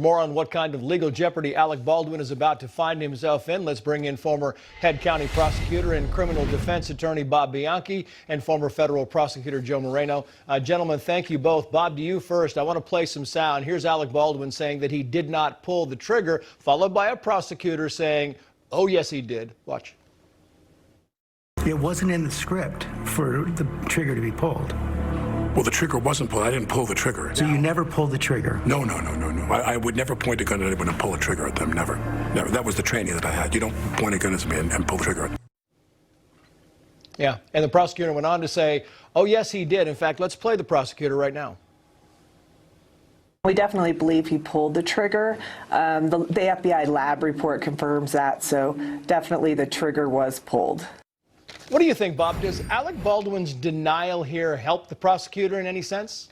more on what kind of legal jeopardy Alec Baldwin is about to find himself in, let's bring in former head county prosecutor and criminal defense attorney Bob Bianchi and former federal prosecutor Joe Moreno. Gentlemen, thank you both. Bob, to you first. I want to play some sound. Here's Alec Baldwin saying that he did not pull the trigger, followed by a prosecutor saying, oh, yes, he did. Watch. It wasn't in the script for the trigger to be pulled. Well, the trigger wasn't pulled. I didn't pull the trigger. So you never pulled the trigger? No. I would never point a gun at anyone and pull a trigger at them. Never. That was the training that I had. You don't point a gun at me and pull the trigger. Yeah, and the prosecutor went on to say, oh, yes, he did. In fact, let's play the prosecutor right now. We definitely believe he pulled the trigger. The FBI lab report confirms that, so definitely the trigger was pulled. What do you think, Bob? Does Alec Baldwin's denial here help the prosecutor in any sense?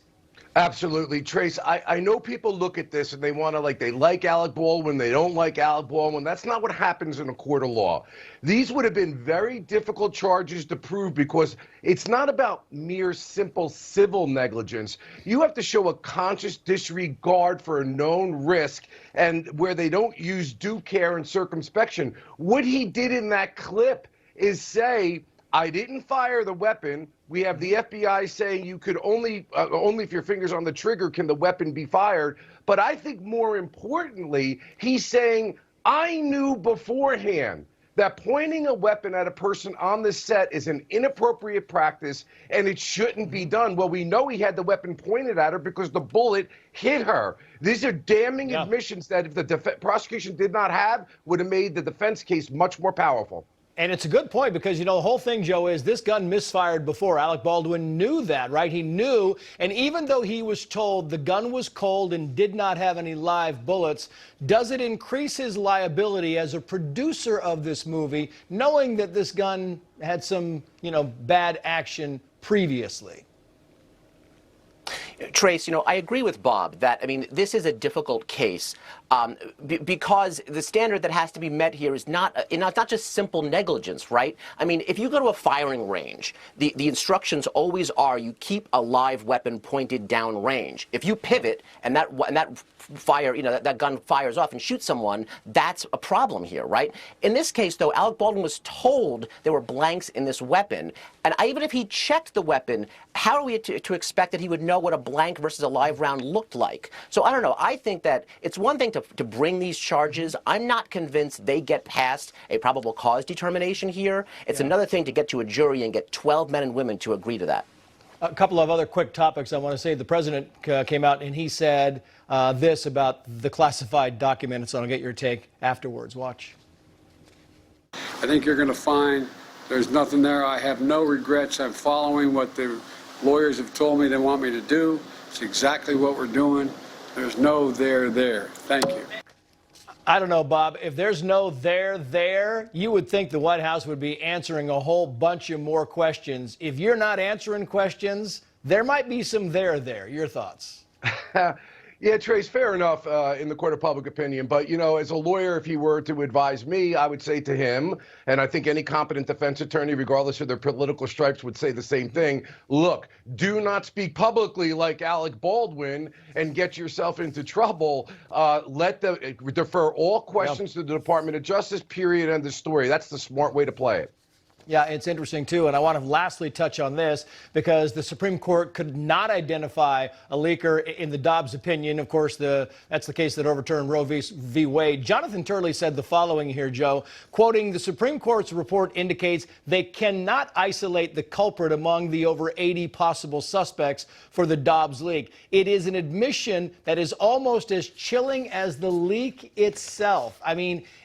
Absolutely. Trace, I know people look at this and they want to, they like Alec Baldwin, they don't like Alec Baldwin. That's not what happens in a court of law. These would have been very difficult charges to prove because it's not about mere simple civil negligence. You have to show a conscious disregard for a known risk and where they don't use due care and circumspection. What he did in that clip is say, I didn't fire the weapon. We have the FBI saying you could only if your finger's on the trigger can the weapon be fired. But I think more importantly, he's saying, I knew beforehand that pointing a weapon at a person on the set is an inappropriate practice and it shouldn't be done. Well, we know he had the weapon pointed at her because the bullet hit her. These are damning admissions that if the prosecution did not have, would have made the defense case much more powerful. And it's a good point because, the whole thing, Joe, is this gun misfired before. Alec Baldwin knew that, right? He knew. And even though he was told the gun was cold and did not have any live bullets, does it increase his liability as a producer of this movie, knowing that this gun had some, bad action previously? Trace, I agree with Bob that, this is a difficult case because the standard that has to be met here is not just simple negligence, right? If you go to a firing range, the instructions always are you keep a live weapon pointed down range. If you pivot and that fire, that gun fires off and shoots someone, that's a problem here, right? In this case, though, Alec Baldwin was told there were blanks in this weapon. And even if he checked the weapon, how are we to expect that he would know what a blank versus a live round looked like? So I don't know. I think that it's one thing to bring these charges. I'm not convinced they get past a probable cause determination here. It's another thing to get to a jury and get 12 men and women to agree to that. A couple of other quick topics I want to say. The president came out and he said this about the classified document, so I'll get your take afterwards. Watch. I think you're going to find there's nothing there. I have no regrets. I'm following what the lawyers have told me they want me to do. It's exactly what we're doing. There's no there. Thank you. I don't know, Bob. If there's no there, you would think the White House would be answering a whole bunch of more questions. If you're not answering questions, there might be some there. Your thoughts? Yeah, Trace, fair enough in the court of public opinion. But, as a lawyer, if he were to advise me, I would say to him, and I think any competent defense attorney, regardless of their political stripes, would say the same thing. Look, do not speak publicly like Alec Baldwin and get yourself into trouble. Defer all questions to the Department of Justice, period, end of story. That's the smart way to play it. Yeah, it's interesting, too, and I want to lastly touch on this because the Supreme Court could not identify a leaker in the Dobbs opinion. Of course, that's the case that overturned Roe v. Wade. Jonathan Turley said the following here, Joe, quoting, the Supreme Court's report indicates they cannot isolate the culprit among the over 80 possible suspects for the Dobbs leak. It is an admission that is almost as chilling as the leak itself.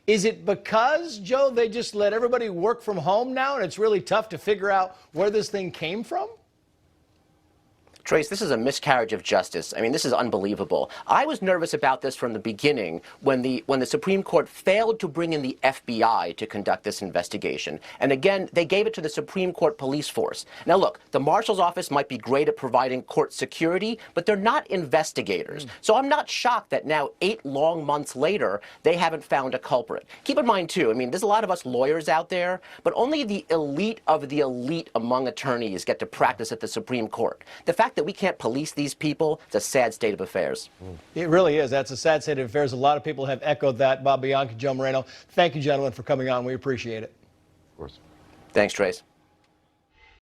Is it because, Joe, they just let everybody work from home now and it's really tough to figure out where this thing came from? Trace, this is a miscarriage of justice. This is unbelievable. I was nervous about this from the beginning when the Supreme Court failed to bring in the FBI to conduct this investigation. And again, they gave it to the Supreme Court police force. Now look, the marshal's office might be great at providing court security, but they're not investigators. So I'm not shocked that now 8 long months later, they haven't found a culprit. Keep in mind too, there's a lot of us lawyers out there, but only the elite of the elite among attorneys get to practice at the Supreme Court. The fact that we can't police these people, it's a sad state of affairs. It really is. That's a sad state of affairs. A lot of people have echoed that. Bob Bianchi, Joe Moreno, thank you, gentlemen, for coming on. We appreciate it. Of course. Thanks, Trace.